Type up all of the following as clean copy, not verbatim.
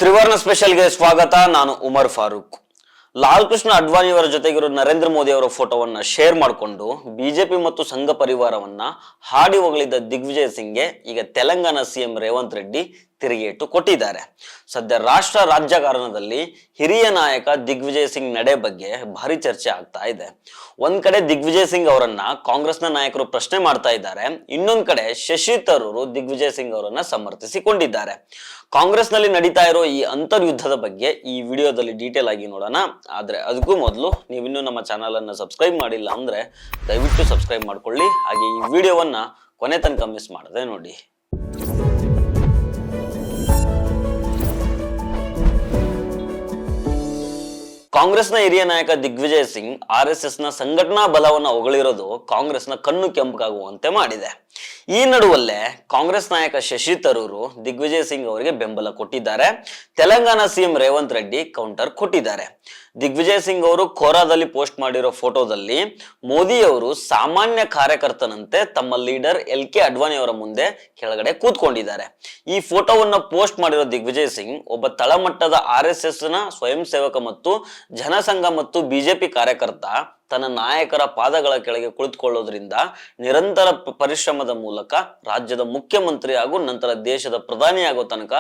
ತ್ರಿವರ್ಣ ಸ್ಪೆಷಲ್ಗೆ ಸ್ವಾಗತ. ನಾನು ಉಮರ್ ಫಾರೂಕ್. ಲಾಲ್ ಕೃಷ್ಣ ಅಡ್ವಾಣಿಯವರ ಜೊತೆಗಿರೋ ನರೇಂದ್ರ ಮೋದಿ ಅವರ ಫೋಟೋವನ್ನ ಶೇರ್ ಮಾಡಿಕೊಂಡು ಬಿಜೆಪಿ ಮತ್ತು ಸಂಘ ಪರಿವಾರವನ್ನ ಹಾಡಿ ಹೊಗಳಿದ್ದ ದಿಗ್ವಿಜಯ್ ಸಿಂಗ್ಗೆ ಈಗ ತೆಲಂಗಾಣ ಸಿಎಂ ರೇವಂತ್ ರೆಡ್ಡಿ ತಿರುಗೇಟು ಕೊಟ್ಟಿದ್ದಾರೆ. ಸದ್ಯ ರಾಷ್ಟ್ರ ರಾಜಕಾರಣದಲ್ಲಿ ಹಿರಿಯ ನಾಯಕ ದಿಗ್ವಿಜಯ್ ಸಿಂಗ್ ನಡೆ ಬಗ್ಗೆ ಭಾರಿ ಚರ್ಚೆ ಆಗ್ತಾ ಇದೆ. ಒಂದ್ ಕಡೆ ದಿಗ್ವಿಜಯ್ ಸಿಂಗ್ ಅವರನ್ನ ಕಾಂಗ್ರೆಸ್ನ ನಾಯಕರು ಪ್ರಶ್ನೆ ಮಾಡ್ತಾ ಇದ್ದಾರೆ, ಇನ್ನೊಂದ್ ಕಡೆ ಶಶಿ ತರೂರು ದಿಗ್ವಿಜಯ್ ಸಿಂಗ್ ಅವರನ್ನ ಸಮರ್ಥಿಸಿಕೊಂಡಿದ್ದಾರೆ. ಕಾಂಗ್ರೆಸ್ನಲ್ಲಿ ನಡೀತಾ ಇರೋ ಈ ಅಂತರ್ಯುದ್ಧದ ಬಗ್ಗೆ ಈ ವಿಡಿಯೋದಲ್ಲಿ ಡೀಟೇಲ್ ಆಗಿ ನೋಡೋಣ. ಆದ್ರೆ ಅದಕ್ಕೂ ಮೊದಲು ನೀವಿನ್ನೂ ನಮ್ಮ ಚಾನಲ್ ಅನ್ನ ಸಬ್ಸ್ಕ್ರೈಬ್ ಮಾಡಿಲ್ಲ ಅಂದ್ರೆ ದಯವಿಟ್ಟು ಸಬ್ಸ್ಕ್ರೈಬ್ ಮಾಡ್ಕೊಳ್ಳಿ. ಹಾಗೆ ಈ ವಿಡಿಯೋವನ್ನ ಕೊನೆ ತನಕ ಮಿಸ್ ಮಾಡದೆ ನೋಡಿ. ಕಾಂಗ್ರೆಸ್ನ ಹಿರಿಯ ನಾಯಕ ದಿಗ್ವಿಜಯ್ ಸಿಂಗ್ RSS ನ ಸಂಘಟನಾ ಬಲವನ್ನ ಹೊಗಳಿರೋದು ಕಾಂಗ್ರೆಸ್ನ ಕಣ್ಣು ಕೆಂಪಗಾಗುವಂತೆ ಮಾಡಿದೆ. ಈ ನಡುವಲ್ಲೇ ಕಾಂಗ್ರೆಸ್ ನಾಯಕ ಶಶಿ ತರೂರು ದಿಗ್ವಿಜಯ್ ಸಿಂಗ್ ಅವರಿಗೆ ಬೆಂಬಲ ಕೊಟ್ಟಿದ್ದಾರೆ. ತೆಲಂಗಾಣ ಸಿಎಂ ರೇವಂತ್ ರೆಡ್ಡಿ ಕೌಂಟರ್ ಕೊಟ್ಟಿದ್ದಾರೆ. ದಿಗ್ವಿಜಯ್ ಸಿಂಗ್ ಅವರು ಕೋರಾದಲ್ಲಿ ಪೋಸ್ಟ್ ಮಾಡಿರೋ ಫೋಟೋದಲ್ಲಿ ಮೋದಿ ಅವರು ಸಾಮಾನ್ಯ ಕಾರ್ಯಕರ್ತನಂತೆ ತಮ್ಮ ಲೀಡರ್ LK ಅಡ್ವಾಣಿ ಅವರ ಮುಂದೆ ಕೆಳಗಡೆ ಕೂತ್ಕೊಂಡಿದ್ದಾರೆ. ಈ ಫೋಟೋವನ್ನ ಪೋಸ್ಟ್ ಮಾಡಿರೋ ದಿಗ್ವಿಜಯ್ ಸಿಂಗ್ ಒಬ್ಬ ತಳಮಟ್ಟದ RSS ನ ಸ್ವಯಂ ಸೇವಕ ಮತ್ತು ಜನಸಂಘ ಮತ್ತು ಬಿಜೆಪಿ ಕಾರ್ಯಕರ್ತ ತನ್ನ ನಾಯಕರ ಪಾದಗಳ ಕೆಳಗೆ ಕುಳಿತುಕೊಳ್ಳೋದ್ರಿಂದ ನಿರಂತರ ಪರಿಶ್ರಮದ ಮೂಲಕ ರಾಜ್ಯದ ಮುಖ್ಯಮಂತ್ರಿ ಹಾಗೂ ನಂತರ ದೇಶದ ಪ್ರಧಾನಿ ಆಗೋ ತನಕ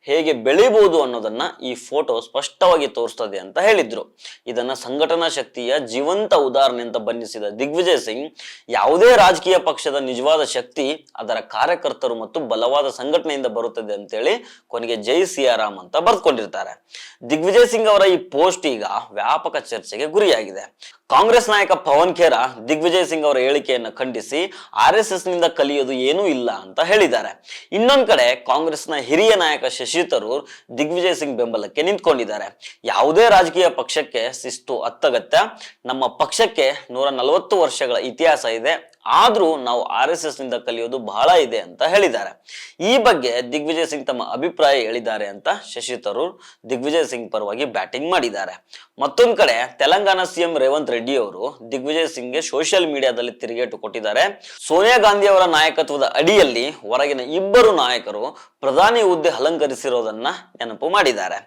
ಹೇಗೆ ಬೆಳಿಬಹುದು ಅನ್ನೋದನ್ನ ಈ ಫೋಟೋ ಸ್ಪಷ್ಟವಾಗಿ ತೋರಿಸ್ತದೆ ಅಂತ ಹೇಳಿದ್ರು. ಇದನ್ನ ಸಂಘಟನಾ ಶಕ್ತಿಯ ಜೀವಂತ ಉದಾಹರಣೆ ಅಂತ ಬಣ್ಣಿಸಿದ ದಿಗ್ವಿಜಯ್ ಸಿಂಗ್, ಯಾವುದೇ ರಾಜಕೀಯ ಪಕ್ಷದ ನಿಜವಾದ ಶಕ್ತಿ ಅದರ ಕಾರ್ಯಕರ್ತರು ಮತ್ತು ಬಲವಾದ ಸಂಘಟನೆಯಿಂದ ಬರುತ್ತದೆ ಅಂತೇಳಿ ಕೊನೆಗೆ ಜೈ ಸಿಯಾರಾಮ್ ಅಂತ ಬರೆದುಕೊಂಡಿರ್ತಾರೆ. ದಿಗ್ವಿಜಯ್ ಸಿಂಗ್ ಅವರ ಈ ಪೋಸ್ಟ್ ಈಗ ವ್ಯಾಪಕ ಚರ್ಚೆಗೆ ಗುರಿಯಾಗಿದೆ. ಕಾಂಗ್ರೆಸ್ ನಾಯಕ ಪವನ್ ಖೇರಾ ದಿಗ್ವಿಜಯ್ ಸಿಂಗ್ ಅವರ ಹೇಳಿಕೆಯನ್ನು ಖಂಡಿಸಿ RSS ನಿಂದ ಕಲಿಯೋದು ಏನೂ ಇಲ್ಲ ಅಂತ ಹೇಳಿದ್ದಾರೆ. ಇನ್ನೊಂದ್ ಕಡೆ ಕಾಂಗ್ರೆಸ್ನ ಹಿರಿಯ ನಾಯಕ ಶಶಿ ತರೂರ್ ದಿಗ್ವಿಜಯ್ ಸಿಂಗ್ ಬೆಂಬಲಕ್ಕೆ ನಿಂತ್ಕೊಂಡಿದ್ದಾರೆ. ಯಾವುದೇ ರಾಜಕೀಯ ಪಕ್ಷಕ್ಕೆ ಶಿಸ್ತು ಅತ್ಯಗತ್ಯ. ನಮ್ಮ ಪಕ್ಷಕ್ಕೆ 140 ವರ್ಷಗಳ ಇತಿಹಾಸ ಇದೆ, ಆದ್ರೂ ನಾವು RSS ನಿಂದ ಕಲಿಯೋದು ಬಹಳ ಇದೆ ಅಂತ ಹೇಳಿದ್ದಾರೆ. ಈ ಬಗ್ಗೆ ದಿಗ್ವಿಜಯ್ ಸಿಂಗ್ ತಮ್ಮ ಅಭಿಪ್ರಾಯ ಹೇಳಿದ್ದಾರೆ ಅಂತ ಶಶಿ ತರೂರ್ ದಿಗ್ವಿಜಯ್ ಸಿಂಗ್ ಪರವಾಗಿ ಬ್ಯಾಟಿಂಗ್ ಮಾಡಿದ್ದಾರೆ. ಮತ್ತೊಂದ್ ಕಡೆ ತೆಲಂಗಾಣ ಸಿಎಂ ರೇವಂತ್ ರೆಡ್ಡಿ ಅವರು ದಿಗ್ವಿಜಯ್ ಸಿಂಗ್ಗೆ ಸೋಷಿಯಲ್ ಮೀಡಿಯಾದಲ್ಲಿ ತಿರುಗೇಟು ಕೊಟ್ಟಿದ್ದಾರೆ. ಸೋನಿಯಾ ಗಾಂಧಿ ಅವರ ನಾಯಕತ್ವದ ಅಡಿಯಲ್ಲಿ ಹೊರಗಿನ ಇಬ್ಬರು ನಾಯಕರು ಪ್ರಧಾನಿ ಹುದ್ದೆ ಅಲಂಕರಿಸಿರೋದನ್ನ ನೆನಪು ಮಾಡಿದ್ದಾರೆ.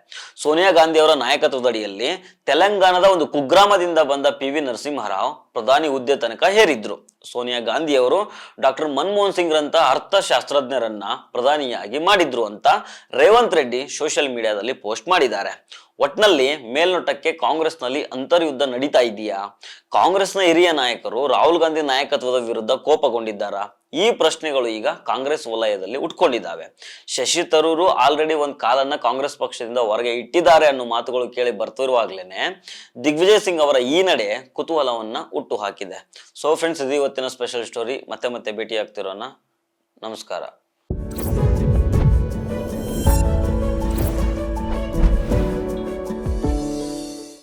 ಸೋನಿಯಾ ಗಾಂಧಿ ಅವರ ನಾಯಕತ್ವದ ಅಡಿಯಲ್ಲಿ ತೆಲಂಗಾಣದ ಒಂದು ಕುಗ್ರಾಮದಿಂದ ಬಂದ PV ನರಸಿಂಹರಾವ್ ಪ್ರಧಾನಿ ಹುದ್ದೆ ತನಕ ಹೇರಿದ್ರು. ಸೋನಿಯಾ ಗಾಂಧಿ ಅವರು ಡಾಕ್ಟರ್ ಮನಮೋಹನ್ ಸಿಂಗ್ ರಂತ ಅರ್ಥಶಾಸ್ತ್ರಜ್ಞರನ್ನ ಪ್ರಧಾನಿಯಾಗಿ ಮಾಡಿದ್ರು ಅಂತ ರೇವಂತ್ ರೆಡ್ಡಿ ಸೋಷಿಯಲ್ ಮೀಡಿಯಾದಲ್ಲಿ ಪೋಸ್ಟ್ ಮಾಡಿದ್ದಾರೆ. ಒಟ್ನಲ್ಲಿ ಮೇಲ್ನೋಟಕ್ಕೆ ಕಾಂಗ್ರೆಸ್ನಲ್ಲಿ ಅಂತರ್ಯುದ್ಧ ನಡೀತಾ ಇದೆಯಾ? ಕಾಂಗ್ರೆಸ್ನ ಹಿರಿಯ ನಾಯಕರು ರಾಹುಲ್ ಗಾಂಧಿ ನಾಯಕತ್ವದ ವಿರುದ್ಧ ಕೋಪಗೊಂಡಿದ್ದಾರಾ? ಈ ಪ್ರಶ್ನೆಗಳು ಈಗ ಕಾಂಗ್ರೆಸ್ ವಲಯದಲ್ಲಿ ಉಟ್ಕೊಂಡಿದ್ದಾವೆ. ಶಶಿ ತರೂರು ಆಲ್ರೆಡಿ ಒಂದ್ ಕಾಲನ್ನ ಕಾಂಗ್ರೆಸ್ ಪಕ್ಷದಿಂದ ಹೊರಗೆ ಇಟ್ಟಿದ್ದಾರೆ ಅನ್ನೋ ಮಾತುಗಳು ಕೇಳಿ ಬರ್ತಿರುವಾಗ್ಲೇನೆ ದಿಗ್ವಿಜಯ್ ಸಿಂಗ್ ಅವರ ಈ ನಡೆ ಕುತೂಹಲವನ್ನ ಹುಟ್ಟು ಹಾಕಿದೆ. ಸೊ ಫ್ರೆಂಡ್ಸ್, ಇದು ಇವತ್ತಿನ ಸ್ಪೆಷಲ್ ಸ್ಟೋರಿ. ಮತ್ತೆ ಭೇಟಿ ಆಗ್ತಿರೋಣ. ನಮಸ್ಕಾರ.